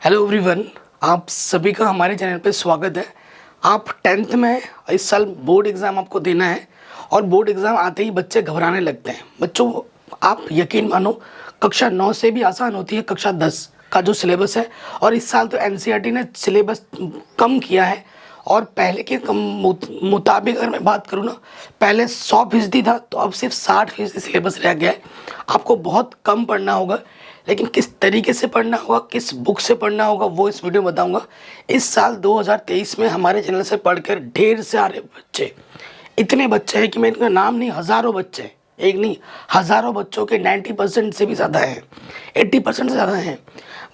Hello everyone, आप सभी का हमारे चैनल पे स्वागत है। आप 10th में इस साल बोर्ड एग्ज़ाम आपको देना है और बोर्ड एग्ज़ाम आते ही बच्चे घबराने लगते हैं। बच्चों, आप यकीन मानो, कक्षा 9 से भी आसान होती है कक्षा 10 का जो सिलेबस है। और इस साल तो एनसीईआरटी ने सिलेबस कम किया है और पहले के मुताबिक अगर मैं बात करूँ ना, पहले 100% था तो अब सिर्फ 60% सिलेबस रह गया है। आपको बहुत कम पढ़ना होगा, लेकिन किस तरीके से पढ़ना होगा, किस बुक से पढ़ना होगा, वो इस वीडियो में बताऊंगा। इस साल 2023 में हमारे चैनल से पढ़कर ढेर सारे बच्चे, इतने बच्चे हैं कि मैं इनका नाम नहीं, हज़ारों बच्चे हैं, एक नहीं हज़ारों बच्चों के 90% से भी ज़्यादा हैं, 80% से ज़्यादा हैं।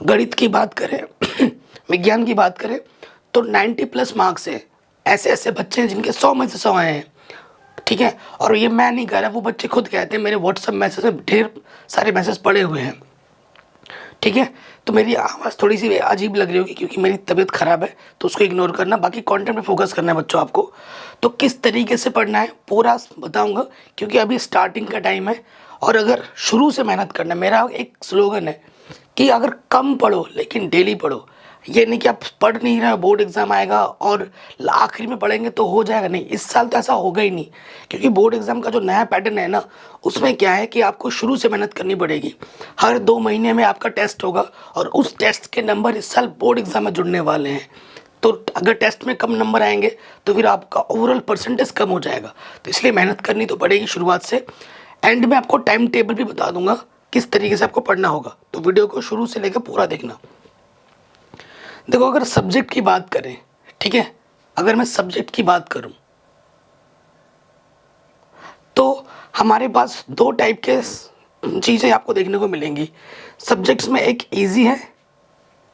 गणित की बात करें विज्ञान की बात करें तो 90+ मार्क्स है। ऐसे ऐसे बच्चे हैं जिनके 100 में से 100 आए हैं, ठीक है। और ये मैं नहीं कह रहा, वो बच्चे खुद कहते हैं, मेरे व्हाट्सएप मैसेज में ढेर सारे मैसेज पड़े हुए हैं, ठीक है। तो मेरी आवाज़ थोड़ी सी अजीब लग रही होगी क्योंकि मेरी तबीयत ख़राब है, तो उसको इग्नोर करना, बाकी कंटेंट पे फोकस करना है बच्चों आपको। तो किस तरीके से पढ़ना है पूरा बताऊंगा, क्योंकि अभी स्टार्टिंग का टाइम है। और अगर शुरू से मेहनत करना है, मेरा एक स्लोगन है कि अगर कम पढ़ो लेकिन डेली पढ़ो। ये नहीं कि आप पढ़ नहीं रहे हो, बोर्ड एग्ज़ाम आएगा और आखिरी में पढ़ेंगे तो हो जाएगा, नहीं। इस साल तो ऐसा होगा ही नहीं, क्योंकि बोर्ड एग्ज़ाम का जो नया पैटर्न है ना, उसमें क्या है कि आपको शुरू से मेहनत करनी पड़ेगी। हर 2 महीने में आपका टेस्ट होगा और उस टेस्ट के नंबर इस साल बोर्ड एग्ज़ाम में जुड़ने वाले हैं। तो अगर टेस्ट में कम नंबर आएंगे तो फिर आपका ओवरऑल परसेंटेज कम हो जाएगा। तो इसलिए मेहनत करनी तो पड़ेगी शुरुआत से। एंड में आपको टाइम टेबल भी बता दूंगा किस तरीके से आपको पढ़ना होगा, तो वीडियो को शुरू से लेकर पूरा देखना। देखो, अगर सब्जेक्ट की बात करें, ठीक है, अगर मैं सब्जेक्ट की बात करूं तो हमारे पास 2 टाइप के चीज़ें आपको देखने को मिलेंगी सब्जेक्ट्स में। एक इजी है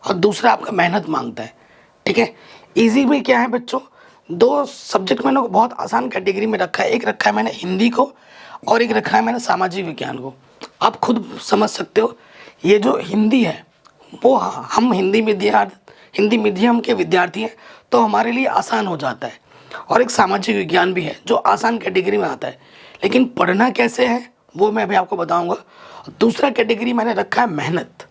और दूसरा आपका मेहनत मांगता है, ठीक है। इजी में क्या है बच्चों, 2 सब्जेक्ट मैंने बहुत आसान कैटेगरी में रखा है। एक रखा है मैंने हिंदी को और एक रखा है मैंने सामाजिक विज्ञान को। आप खुद समझ सकते हो, ये जो हिंदी है वो हम हिंदी मीडियम के विद्यार्थी हैं तो हमारे लिए आसान हो जाता है। और एक सामाजिक विज्ञान भी है जो आसान कैटेगरी में आता है, लेकिन पढ़ना कैसे है वो मैं अभी आपको बताऊंगा। दूसरा कैटेगरी मैंने रखा है मेहनत,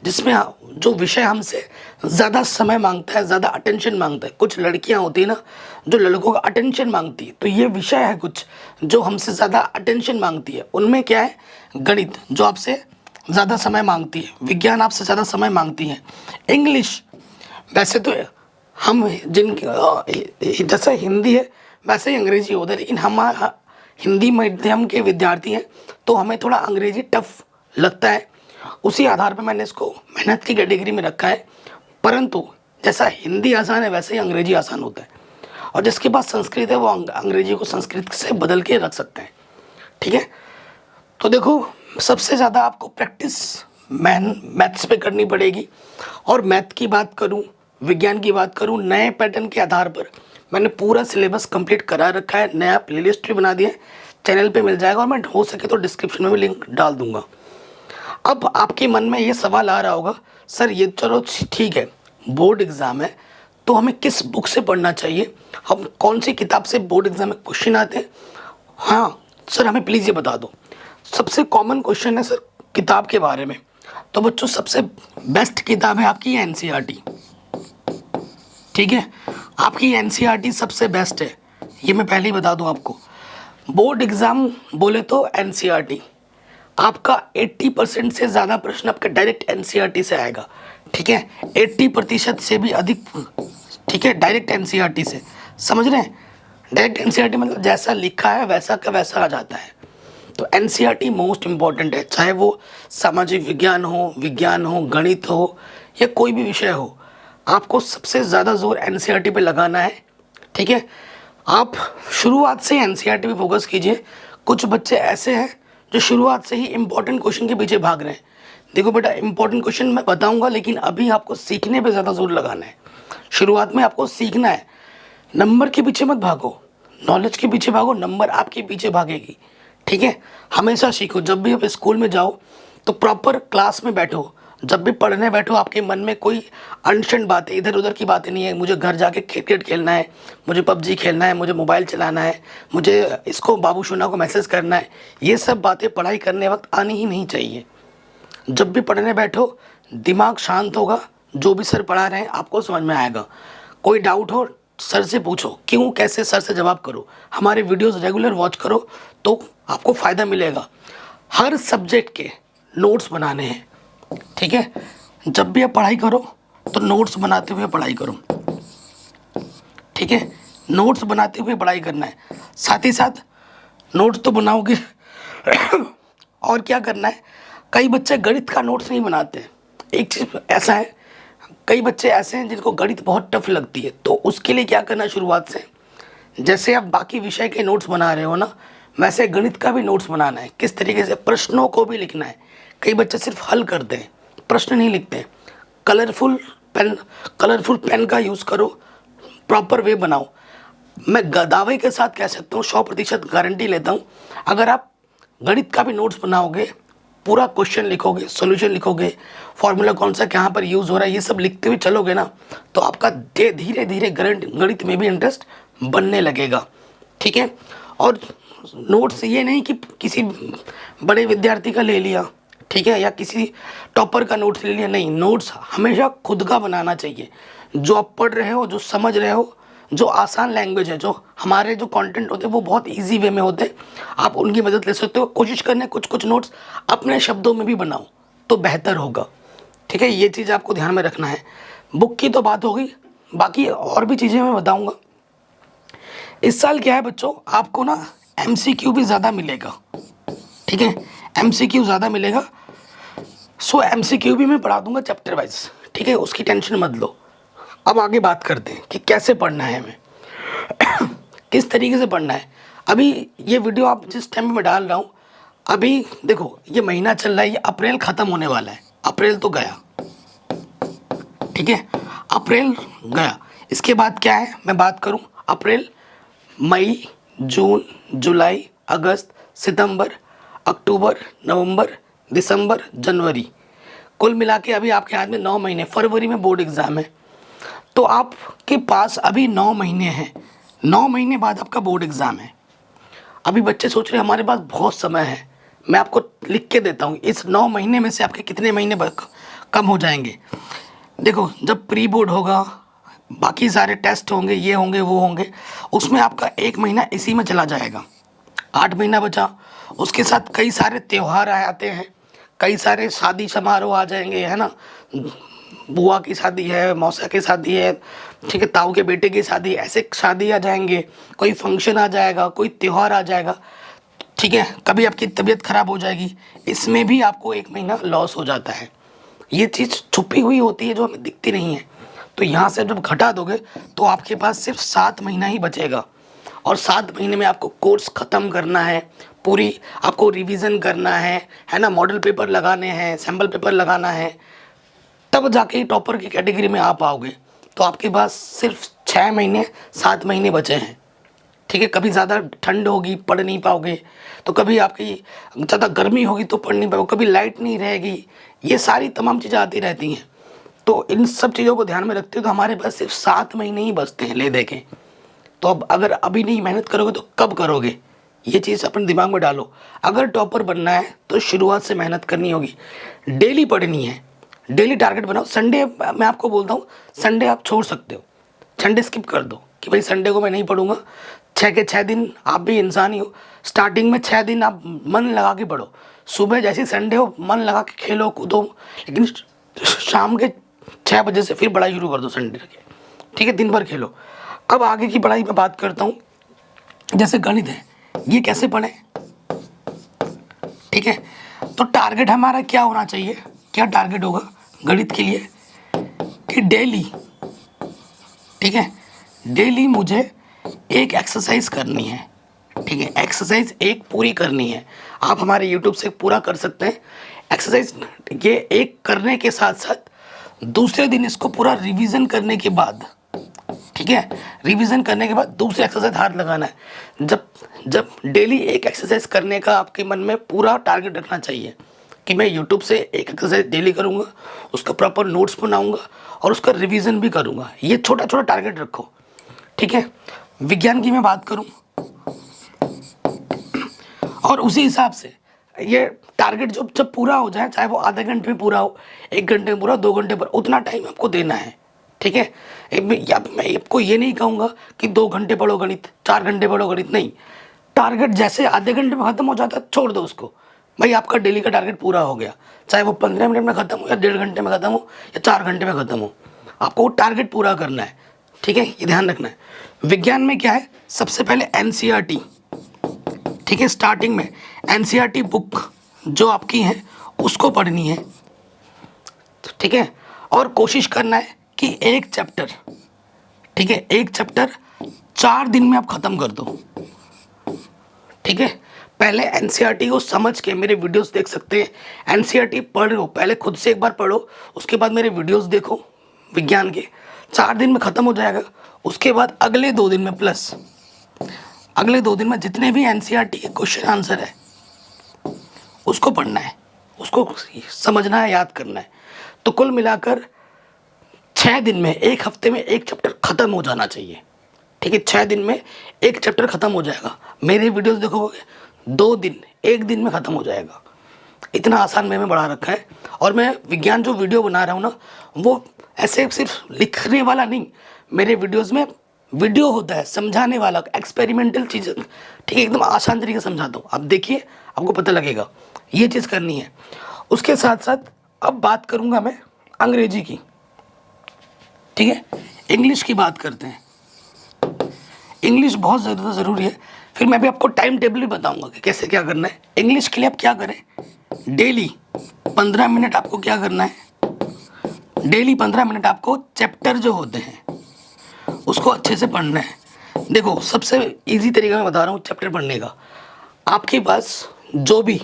जिसमें जो विषय हमसे ज़्यादा समय मांगता है, ज़्यादा अटेंशन मांगता है। कुछ लड़कियां होती है ना जो लड़कों का अटेंशन मांगती है, तो ये विषय है कुछ जो हमसे ज़्यादा अटेंशन मांगती है। उनमें क्या है, गणित जो आपसे ज़्यादा समय मांगती है, विज्ञान आपसे ज़्यादा समय मांगती है, इंग्लिश वैसे तो हम जैसे हिंदी है वैसे ही अंग्रेजी होता है, लेकिन हम हिंदी मीडियम के विद्यार्थी हैं तो हमें थोड़ा अंग्रेजी टफ लगता है। उसी आधार पर मैंने इसको मेहनत की कैटेगरी में रखा है। परंतु जैसा हिंदी आसान है वैसे ही अंग्रेजी आसान होता है, और जिसके पास संस्कृत है वो अंग्रेजी को संस्कृत से बदल के रख सकते हैं, ठीक है। तो देखो, सबसे ज़्यादा आपको प्रैक्टिस मैथ्स पे करनी पड़ेगी। और मैथ की बात करूं, विज्ञान की बात करूं, नए पैटर्न के आधार पर मैंने पूरा सिलेबस कंप्लीट करा रखा है। नया प्लेलिस्ट भी बना दिया है, चैनल पे मिल जाएगा, और मैं हो सके तो डिस्क्रिप्शन में भी लिंक डाल दूंगा। अब आपके मन में ये सवाल आ रहा होगा, सर ये चलो ठीक है, बोर्ड एग्ज़ाम है तो हमें किस बुक से पढ़ना चाहिए, हम कौन सी किताब से बोर्ड एग्ज़ाम में क्वेश्चन आते हैं। हाँ सर, हमें प्लीज़ ये बता दो। सबसे कॉमन क्वेश्चन है सर किताब के बारे में, तो बच्चों सबसे बेस्ट किताब है आपकी एनसीईआरटी, ठीक है। आपकी एनसीईआरटी सबसे बेस्ट है, ये मैं पहले ही बता दूं आपको। बोर्ड एग्ज़ाम बोले तो एनसीईआरटी, आपका 80% से ज़्यादा प्रश्न आपका डायरेक्ट एनसीईआरटी से आएगा, ठीक है। 80% से भी अधिक, ठीक है, डायरेक्ट एनसीईआरटी से। समझ रहे हैं, डायरेक्ट एनसीईआरटी मतलब जैसा लिखा है वैसा का वैसा आ जाता है। तो एनसीईआरटी मोस्ट इम्पॉर्टेंट है, चाहे वो सामाजिक विज्ञान हो, गणित हो, या कोई भी विषय हो। आपको सबसे ज़्यादा जोर एनसीईआरटी पे लगाना है, ठीक है। आप शुरुआत से एनसीईआरटी पे फोकस कीजिए। कुछ बच्चे ऐसे हैं जो शुरुआत से ही इम्पोर्टेंट क्वेश्चन के पीछे भाग रहे हैं। देखो बेटा, इंपॉर्टेंट क्वेश्चन मैं बताऊंगा, लेकिन अभी आपको सीखने पे ज़्यादा जोर लगाना है। शुरुआत में आपको सीखना है, नंबर के पीछे मत भागो, नॉलेज के पीछे भागो, नंबर आपके पीछे भागेगी, ठीक है। हमेशा सीखो, जब भी आप स्कूल में जाओ तो प्रॉपर क्लास में बैठो, जब भी पढ़ने बैठो आपके मन में कोई अनशन बातें, इधर उधर की बातें नहीं है, मुझे घर जाके क्रिकेट खेलना है, मुझे पबजी खेलना है, मुझे मोबाइल चलाना है, मुझे इसको बाबू सोना को मैसेज करना है, ये सब बातें पढ़ाई करने वक्त आनी ही नहीं चाहिए। जब भी पढ़ने बैठो दिमाग शांत होगा, जो भी सर पढ़ा रहे हैं आपको समझ में आएगा। कोई डाउट हो सर से पूछो, क्यों कैसे सर से जवाब करो। हमारे वीडियोस रेगुलर वॉच करो तो आपको फ़ायदा मिलेगा। हर सब्जेक्ट के नोट्स बनाने हैं, ठीक है। जब भी आप पढ़ाई करो तो नोट्स बनाते हुए पढ़ाई करो, ठीक है। नोट्स बनाते हुए पढ़ाई करना है। साथ ही साथ नोट्स तो बनाओगे और क्या करना है, कई बच्चे गणित का नोट्स नहीं बनाते। एक चीज़ ऐसा है, कई बच्चे ऐसे हैं जिनको गणित बहुत टफ लगती है, तो उसके लिए क्या करना है, शुरुआत से जैसे आप बाकी विषय के नोट्स बना रहे हो ना, वैसे गणित का भी नोट्स बनाना है। किस तरीके से, प्रश्नों को भी लिखना है। कई बच्चे सिर्फ हल करते हैं, प्रश्न नहीं लिखते। कलरफुल पेन का यूज़ करो, प्रॉपर वे बनाओ। मैं दावे के साथ कह सकता हूँ, 100% गारंटी लेता हूँ, अगर आप गणित का भी नोट्स बनाओगे, पूरा क्वेश्चन लिखोगे, सॉल्यूशन लिखोगे, फॉर्मूला कौन सा कहाँ पर यूज़ हो रहा है, ये सब लिखते हुए चलोगे ना, तो आपका धीरे धीरे गणित में भी इंटरेस्ट बनने लगेगा, ठीक है। और नोट्स ये नहीं कि किसी बड़े विद्यार्थी का ले लिया, ठीक है, या किसी टॉपर का नोट्स ले लिया, नहीं। नोट्स हमेशा खुद का बनाना चाहिए। जो आप पढ़ रहे हो, जो समझ रहे हो, जो आसान लैंग्वेज है, जो हमारे जो कंटेंट होते हैं वो बहुत इजी वे में होते हैं, आप उनकी मदद ले सकते हो। कोशिश करने कुछ कुछ नोट्स अपने शब्दों में भी बनाओ तो बेहतर होगा, ठीक है। ये चीज़ आपको ध्यान में रखना है। बुक की तो बात हो गई, बाकी और भी चीज़ें मैं बताऊँगा। इस साल क्या है बच्चों, आपको ना MCQ भी ज़्यादा मिलेगा, ठीक है। MCQ ज़्यादा मिलेगा, सो MCQ भी मैं पढ़ा दूंगा चैप्टर वाइज, ठीक है, उसकी टेंशन मत लो। अब आगे बात करते हैं कि कैसे पढ़ना है हमें किस तरीके से पढ़ना है। अभी ये वीडियो आप जिस टाइम में मैं डाल रहा हूँ, अभी देखो ये महीना चल रहा है, ये अप्रैल ख़त्म होने वाला है। अप्रैल तो गया, ठीक है, अप्रैल गया। इसके बाद क्या है, मैं बात करूँ, अप्रैल, मई, जून, जुलाई, अगस्त, सितंबर, अक्टूबर, नवंबर, दिसंबर, जनवरी, कुल मिला के अभी आपके हाथ में 9 महीने। फरवरी में बोर्ड एग्ज़ाम है, तो आपके पास अभी 9 महीने हैं। 9 महीने बाद आपका बोर्ड एग्ज़ाम है। अभी बच्चे सोच रहे हैं हमारे पास बहुत समय है, मैं आपको लिख के देता हूँ इस 9 महीने में से आपके कितने महीने कम हो जाएंगे। देखो, जब प्री बोर्ड होगा, बाकी सारे टेस्ट होंगे, ये होंगे वो होंगे, उसमें आपका 1 महीना इसी में चला जाएगा, 8 महीना बचा। उसके साथ कई सारे त्यौहार आते हैं, कई सारे शादी समारोह आ जाएंगे, है ना। बुआ की शादी है, मौसा की शादी है, ठीक है, ताऊ के बेटे की शादी, ऐसे शादी आ जाएंगे, कोई फंक्शन आ जाएगा, कोई त्यौहार आ जाएगा, ठीक है। कभी आपकी तबीयत खराब हो जाएगी, इसमें भी आपको 1 महीना लॉस हो जाता है। ये चीज़ छुपी हुई होती है जो हमें दिखती नहीं है। तो यहाँ से जब घटा दोगे तो आपके पास सिर्फ 7 महीना ही बचेगा, और 7 महीने में आपको कोर्स ख़त्म करना है, पूरी आपको रिवीजन करना है ना, मॉडल पेपर लगाने हैं, सैम्पल पेपर लगाना है, तब जाके टॉपर की कैटेगरी में आ पाओगे। तो आपके पास सिर्फ 6 महीने 7 महीने बचे हैं, ठीक है। कभी ज़्यादा ठंड होगी, पढ़ नहीं पाओगे, तो कभी आपकी ज़्यादा गर्मी होगी तो पढ़ नहीं पाओगे, कभी लाइट नहीं रहेगी, ये सारी तमाम चीज़ें आती रहती हैं। तो इन सब चीज़ों को ध्यान में रखते हो तो हमारे पास सिर्फ 7 महीने ही बचते हैं ले दे के। तो अब अगर अभी नहीं मेहनत करोगे तो कब करोगे, ये चीज़ अपने दिमाग में डालो। अगर टॉपर बनना है तो शुरुआत से मेहनत करनी होगी, डेली पढ़नी है, डेली टारगेट बनाओ। संडे मैं आपको बोलता हूँ, संडे आप छोड़ सकते हो, संडे स्किप कर दो कि भाई संडे को मैं नहीं पढ़ूंगा। 6 के 6 दिन आप भी इंसान ही हो, स्टार्टिंग में 6 दिन आप मन लगा के पढ़ो। सुबह जैसे संडे हो मन लगा के खेलो कूदो, लेकिन शाम के 6 बजे से फिर पढ़ाई शुरू कर दो संडे के, ठीक है, दिन भर खेलो। अब आगे की पढ़ाई में बात करता हूँ, जैसे गणित है, ये कैसे पढ़ें, ठीक है। तो टारगेट हमारा क्या होना चाहिए, क्या टारगेट होगा गणित के लिए कि डेली, ठीक है, डेली मुझे एक एक्सरसाइज करनी है, ठीक है, एक्सरसाइज एक पूरी करनी है। आप हमारे यूट्यूब से पूरा कर सकते हैं एक्सरसाइज। ये एक करने के साथ साथ दूसरे दिन इसको पूरा रिवीजन करने के बाद, ठीक है, रिवीजन करने के बाद दूसरे एक्सरसाइज हाथ लगाना है। जब डेली एक एक्सरसाइज करने का आपके मन में पूरा टारगेट रखना चाहिए कि मैं यूट्यूब से एक एक्सरसाइज डेली करूँगा, उसका प्रॉपर नोट्स बनाऊँगा और उसका रिवीजन भी करूँगा। ये छोटा छोटा टारगेट रखो, ठीक है। विज्ञान की मैं बात करूँ और उसी हिसाब से ये टारगेट जो जब पूरा हो जाए, चाहे वो आधे घंटे में पूरा हो, 1 घंटे में पूरा, 2 घंटे पर, उतना टाइम आपको देना है। ठीक है, मैं आपको ये नहीं कहूँगा कि 2 घंटे पढ़ो गणित, 4 घंटे पढ़ो गणित, नहीं। टारगेट जैसे आधे घंटे में ख़त्म हो जाता है, छोड़ दो उसको। भाई आपका डेली का टारगेट पूरा हो गया, चाहे वो 15 मिनट में ख़त्म हो या 1.5 घंटे में ख़त्म हो या 4 घंटे में ख़त्म हो, आपको वो टारगेट पूरा करना है। ठीक है, ये ध्यान रखना है। विज्ञान में क्या है, सबसे पहले एनसीईआरटी, ठीक है, स्टार्टिंग में एनसीईआरटी बुक जो आपकी है उसको पढ़नी है। ठीक है, और कोशिश करना है कि एक चैप्टर, ठीक है, एक चैप्टर 4 दिन में आप ख़त्म कर दो। ठीक है, पहले एनसीईआरटी को समझ के मेरे वीडियोस देख सकते हैं। एनसीईआरटी पढ़ लो, पहले खुद से एक बार पढ़ो, उसके बाद मेरे वीडियोस देखो विज्ञान के, 4 दिन में ख़त्म हो जाएगा। उसके बाद अगले 2 दिन में प्लस अगले 2 दिन में जितने भी एनसीईआरटी के क्वेश्चन आंसर है उसको पढ़ना है, उसको समझना है, याद करना है। तो कुल मिलाकर 6 दिन में, 1 हफ्ते में एक चैप्टर ख़त्म हो जाना चाहिए। ठीक है, 6 दिन में एक चैप्टर ख़त्म हो जाएगा। मेरे वीडियोस देखोगे 2 दिन, 1 दिन में ख़त्म हो जाएगा। इतना आसान वे में बढ़ा रखा है। और मैं विज्ञान जो वीडियो बना रहा हूँ ना, वो ऐसे सिर्फ लिखने वाला नहीं, मेरे वीडियोस में वीडियो होता है समझाने वाला, एक्सपेरिमेंटल चीज़ें, ठीक है, एकदम आसान तरीके से समझाता हूँ। आप देखिए, आपको पता लगेगा, ये चीज़ करनी है। उसके साथ साथ अब बात करूँगा मैं अंग्रेजी की। ठीक है, इंग्लिश की बात करते हैं। इंग्लिश बहुत ज़्यादा ज़रूरी है। फिर मैं भी आपको टाइम टेबल भी बताऊंगा कि कैसे क्या करना है। इंग्लिश के लिए आप क्या करें, डेली 15 मिनट आपको क्या करना है, डेली 15 मिनट आपको चैप्टर जो होते हैं उसको अच्छे से पढ़ना है। देखो, सबसे इजी तरीका मैं बता रहा हूँ चैप्टर पढ़ने का। आपके पास जो भी,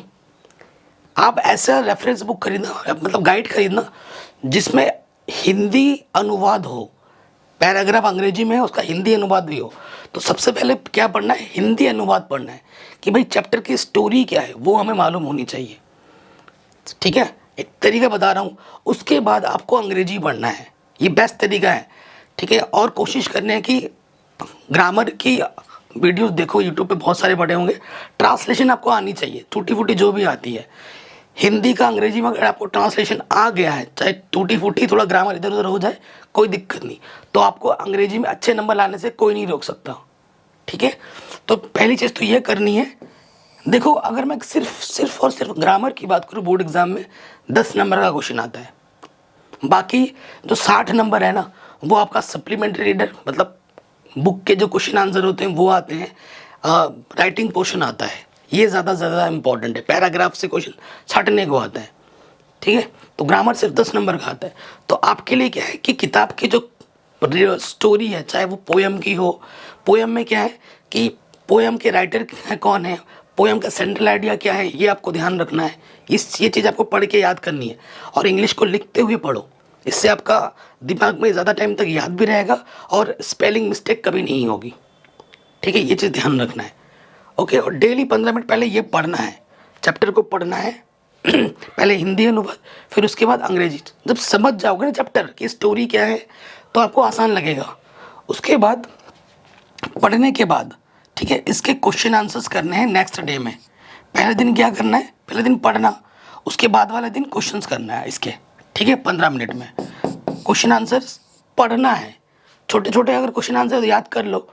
आप ऐसा रेफरेंस बुक खरीदना, मतलब गाइड खरीदना जिसमें हिंदी अनुवाद हो, पैराग्राफ अंग्रेजी में है, उसका हिंदी अनुवाद भी हो। तो सबसे पहले क्या पढ़ना है, हिंदी अनुवाद पढ़ना है कि भाई चैप्टर की स्टोरी क्या है वो हमें मालूम होनी चाहिए। ठीक है, एक तरीका बता रहा हूँ। उसके बाद आपको अंग्रेजी पढ़ना है, ये बेस्ट तरीका है। ठीक है, और कोशिश करने है कि ग्रामर की वीडियोस देखो, यूट्यूब पे बहुत सारे पड़े होंगे। ट्रांसलेशन आपको आनी चाहिए, टूटी फूटी जो भी आती है। हिंदी का अंग्रेजी में अगर आपको ट्रांसलेशन आ गया है, चाहे टूटी फूटी थोड़ा ग्रामर इधर उधर हो जाए, कोई दिक्कत नहीं, तो आपको अंग्रेजी में अच्छे नंबर लाने से कोई नहीं रोक सकता। ठीक है, तो पहली चीज़ तो ये करनी है। देखो, अगर मैं सिर्फ और सिर्फ ग्रामर की बात करूँ, बोर्ड एग्जाम में 10 नंबर का क्वेश्चन आता है। बाकी जो 60 नंबर है ना, वो आपका सप्लीमेंट्री रीडर, मतलब बुक के जो क्वेश्चन आंसर होते हैं वो आते हैं, राइटिंग पोर्शन आता है, ये ज़्यादा इंपॉर्टेंट है। पैराग्राफ से क्वेश्चन छाटने को आता है। ठीक है, तो ग्रामर सिर्फ 10 नंबर का आता है। तो आपके लिए क्या है कि किताब की जो स्टोरी है, चाहे वो पोयम की हो, पोयम में क्या है कि पोयम के राइटर है कौन है, पोयम का सेंट्रल आइडिया क्या है, ये आपको ध्यान रखना है। ये चीज़ आपको पढ़ के याद करनी है। और इंग्लिश को लिखते हुए पढ़ो, इससे आपका दिमाग में ज़्यादा टाइम तक याद भी रहेगा और स्पेलिंग मिस्टेक कभी नहीं होगी। ठीक है, ये चीज़ ध्यान रखना है। ओके, और डेली 15 मिनट पहले ये पढ़ना है, चैप्टर को पढ़ना है। पहले हिंदी अनुवाद, फिर उसके बाद अंग्रेजी। जब समझ जाओगे ना चैप्टर की स्टोरी क्या है, तो आपको आसान लगेगा। उसके बाद पढ़ने के बाद, ठीक है, इसके क्वेश्चन आंसर्स करने हैं नेक्स्ट डे में। पहले दिन क्या करना है, पहले दिन पढ़ना, उसके बाद वाले दिन क्वेश्चंस करना है इसके। ठीक है, 15 मिनट में क्वेश्चन आंसर्स पढ़ना है। छोटे छोटे अगर क्वेश्चन आंसर याद कर लो,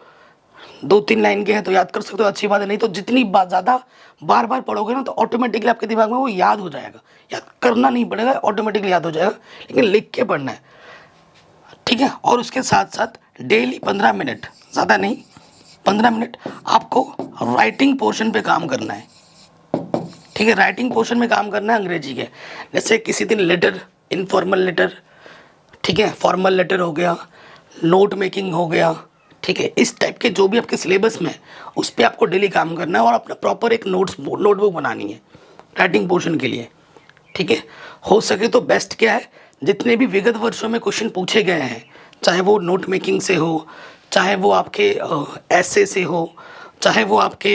2-3 लाइन के हैं तो याद कर सकते हो, अच्छी बात है। नहीं तो जितनी ज़्यादा बार बार पढ़ोगे ना, तो ऑटोमेटिकली आपके दिमाग में वो याद हो जाएगा। याद करना नहीं पड़ेगा, ऑटोमेटिकली याद हो जाएगा, लेकिन लिख के पढ़ना है। ठीक है, और उसके साथ साथ डेली 15 मिनट, ज़्यादा नहीं, 15 मिनट आपको राइटिंग पोर्शन पे काम करना है। ठीक है, राइटिंग पोर्शन में काम करना है अंग्रेजी के। जैसे किसी दिन लेटर, इनफॉर्मल लेटर, ठीक है, फॉर्मल लेटर हो गया, नोट मेकिंग हो गया। ठीक है, इस टाइप के जो भी आपके सिलेबस में, उस पर आपको डेली काम करना है और अपना प्रॉपर एक नोटबुक बनानी है राइटिंग पोर्शन के लिए। ठीक है, हो सके तो बेस्ट क्या है, जितने भी विगत वर्षों में क्वेश्चन पूछे गए हैं, चाहे वो नोट मेकिंग से हो, चाहे वो आपके ऐसे से हो, चाहे वो आपके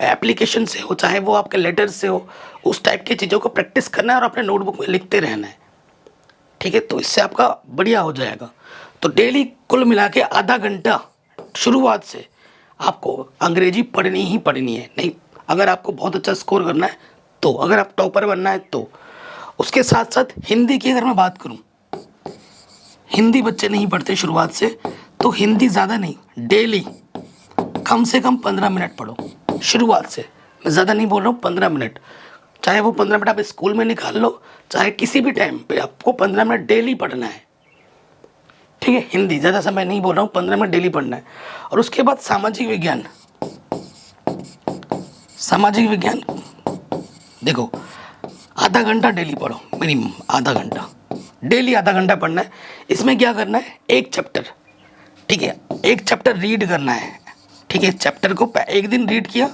एप्लीकेशन से हो, चाहे वो आपके लेटर से हो, उस टाइप की चीज़ों को प्रैक्टिस करना है और अपने नोटबुक में लिखते रहना है। ठीक है, तो इससे आपका बढ़िया हो जाएगा। तो डेली कुल मिला के आधा घंटा शुरुआत से आपको अंग्रेजी पढ़नी ही पढ़नी है। नहीं, अगर आपको बहुत अच्छा स्कोर करना है तो अगर आप टॉपर बनना है तो। उसके साथ साथ हिंदी की अगर मैं बात करूं, हिंदी बच्चे नहीं पढ़ते शुरुआत से, तो हिंदी ज़्यादा नहीं, डेली कम से कम 15 मिनट पढ़ो शुरुआत से। मैं ज़्यादा नहीं बोल रहा हूँ, 15 मिनट, चाहे वो 15 मिनट आप स्कूल में निकाल लो, चाहे किसी भी टाइम पे आपको 15 मिनट डेली पढ़ना है, ठीक है। हिंदी ज़्यादा समय नहीं बोल रहा हूँ, 15 मिनट डेली पढ़ना है। और उसके बाद सामाजिक विज्ञान, सामाजिक विज्ञान देखो, आधा घंटा डेली पढ़ो, मिनिमम आधा घंटा, डेली आधा घंटा पढ़ना है। इसमें क्या करना है, एक चैप्टर, ठीक है, एक चैप्टर रीड करना है, ठीक है। चैप्टर को एक दिन रीड किया,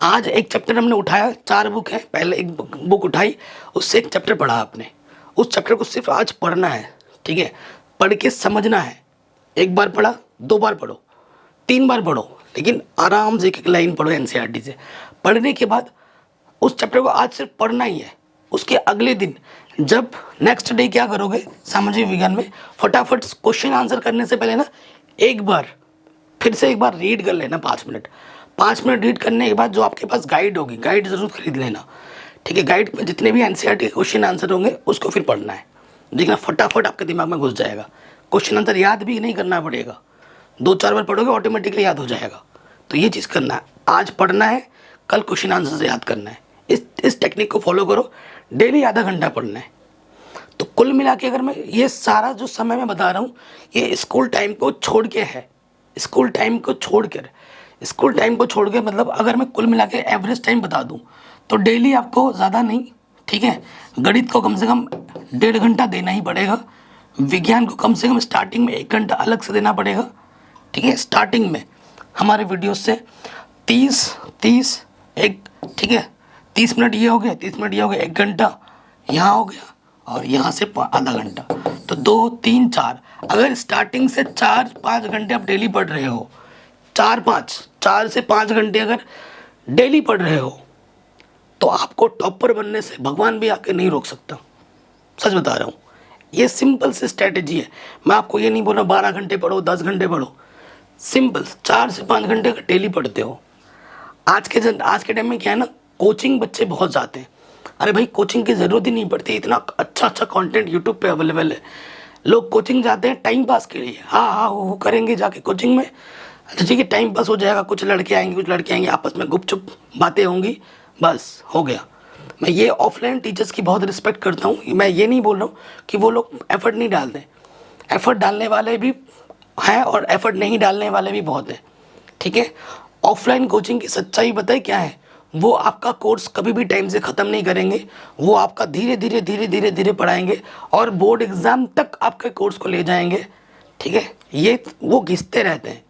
आज एक चैप्टर हमने उठाया, 4 बुक है, पहले एक बुक उठाई, उससे एक चैप्टर पढ़ा आपने, उस चैप्टर को सिर्फ आज पढ़ना है, ठीक है। पढ़ के समझना है, एक बार पढ़ा, 2 बार पढ़ो, 3 बार पढ़ो, लेकिन आराम से एक लाइन पढ़ो एनसीईआरटी से। पढ़ने के बाद उस चैप्टर को आज सिर्फ पढ़ना ही है। उसके अगले दिन जब नेक्स्ट डे क्या करोगे, सामाजिक विज्ञान में फटाफट क्वेश्चन आंसर करने से पहले ना एक बार फिर से एक बार रीड कर लेना, 5 मिनट। 5 मिनट रीड करने के बाद जो आपके पास गाइड होगी, गाइड ज़रूर खरीद लेना, ठीक है। गाइड में जितने भी एनसीईआरटी के क्वेश्चन आंसर होंगे उसको फिर पढ़ना है, देखना फटाफट आपके दिमाग में घुस जाएगा। क्वेश्चन आंसर याद भी नहीं करना पड़ेगा, 2-4 बार पढ़ोगे ऑटोमेटिकली याद हो जाएगा। तो ये चीज़ करना है, आज पढ़ना है, कल क्वेश्चन आंसर से याद करना है। इस टेक्निक को फॉलो करो, डेली आधा घंटा पढ़ना है। तो कुल मिला के अगर मैं ये सारा जो समय मैं बता रहा हूँ, ये स्कूल टाइम को छोड़ के है, स्कूल टाइम को छोड़ कर, स्कूल टाइम को छोड़ के मतलब अगर मैं कुल मिला के एवरेज टाइम बता दूँ तो डेली आपको ज़्यादा नहीं, ठीक है, गणित को कम से कम 1.5 घंटा देना ही पड़ेगा, विज्ञान को कम से कम स्टार्टिंग में 1 घंटा अलग से देना पड़ेगा, ठीक है। स्टार्टिंग में हमारे वीडियो से 30 एक, ठीक है, 30 मिनट ये हो गया, 30 मिनट ये हो गया, 1 घंटा यहाँ हो गया, और यहाँ से आधा घंटा, तो 2, 3, 4। अगर स्टार्टिंग से 4-5 घंटे आप डेली पढ़ रहे हो, 4 से 5 घंटे अगर डेली पढ़ रहे हो, तो आपको टॉपर बनने से भगवान भी आके नहीं रोक सकता, सच बता रहा हूँ। ये सिंपल सी स्ट्रैटेजी है। मैं आपको ये नहीं बोल रहा 12 घंटे पढ़ो, 10 घंटे पढ़ो, सिंपल 4 से 5 घंटे अगर डेली पढ़ते हो। आज के टाइम में क्या है ना, कोचिंग बच्चे बहुत जाते हैं। अरे भाई, कोचिंग की ज़रूरत ही नहीं पड़ती, इतना अच्छा कंटेंट यूट्यूब पे अवेलेबल है। लोग कोचिंग जाते हैं टाइम पास के लिए, हाँ वो करेंगे जाके कोचिंग में, अच्छा ठीक है, टाइम पास हो जाएगा, कुछ लड़के आएंगे, कुछ लड़के आएंगे, आपस में गुपचुप बातें होंगी, बस हो गया। मैं ये ऑफलाइन टीचर्स की बहुत रिस्पेक्ट करता हूँ। मैं ये नहीं बोल रहा हूँ कि वो लोग एफर्ट नहीं डालते, एफर्ट डालने वाले भी हैं और एफर्ट नहीं डालने वाले भी बहुत हैं, ठीक है। ऑफलाइन कोचिंग की सच्चाई बताए क्या है, वो आपका कोर्स कभी भी टाइम से ख़त्म नहीं करेंगे, वो आपका धीरे धीरे पढ़ाएंगे और बोर्ड एग्ज़ाम तक आपके कोर्स को ले जाएंगे, ठीक है। ये वो घिसते रहते हैं,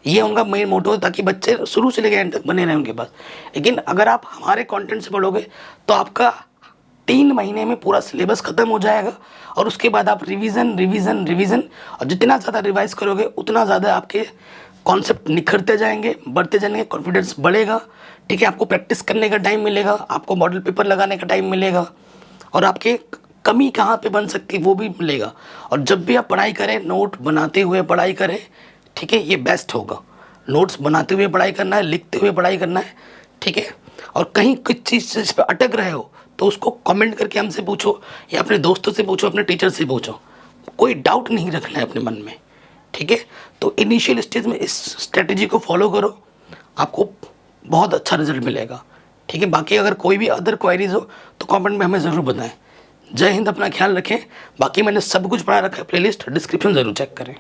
ये उनका मेन मोटो है, ताकि बच्चे शुरू से लेकर एंड तक बने रहें उनके पास। लेकिन अगर आप हमारे कंटेंट से पढ़ोगे तो आपका 3 महीने में पूरा सिलेबस ख़त्म हो जाएगा, और उसके बाद आप रिवीजन और जितना ज़्यादा रिवाइज करोगे उतना ज़्यादा आपके कॉन्सेप्ट निखरते जाएंगे, बढ़ते जाएंगे, कॉन्फिडेंस बढ़ेगा, ठीक है। आपको प्रैक्टिस करने का टाइम मिलेगा, आपको मॉडल पेपर लगाने का टाइम मिलेगा, और आपके कमी कहाँ पे बन सकती है वो भी मिलेगा। और जब भी आप पढ़ाई करें, नोट बनाते हुए पढ़ाई करें, ठीक है, ये बेस्ट होगा। नोट्स बनाते हुए पढ़ाई करना है, लिखते हुए पढ़ाई करना है, ठीक है। और कहीं कुछ चीज़ इस पर अटक रहे हो तो उसको कमेंट करके हमसे पूछो, या अपने दोस्तों से पूछो, अपने टीचर से पूछो, कोई डाउट नहीं रखना है अपने मन में, ठीक है। तो इनिशियल स्टेज में इस स्ट्रेटजी को फॉलो करो, आपको बहुत अच्छा रिजल्ट मिलेगा, ठीक है। बाकी अगर कोई भी अदर क्वायरीज हो तो कमेंट में हमें ज़रूर बताएं। जय हिंद, अपना ख्याल रखें। बाकी मैंने सब कुछ पढ़ा रखा है, प्लेलिस्ट डिस्क्रिप्शन ज़रूर चेक करें।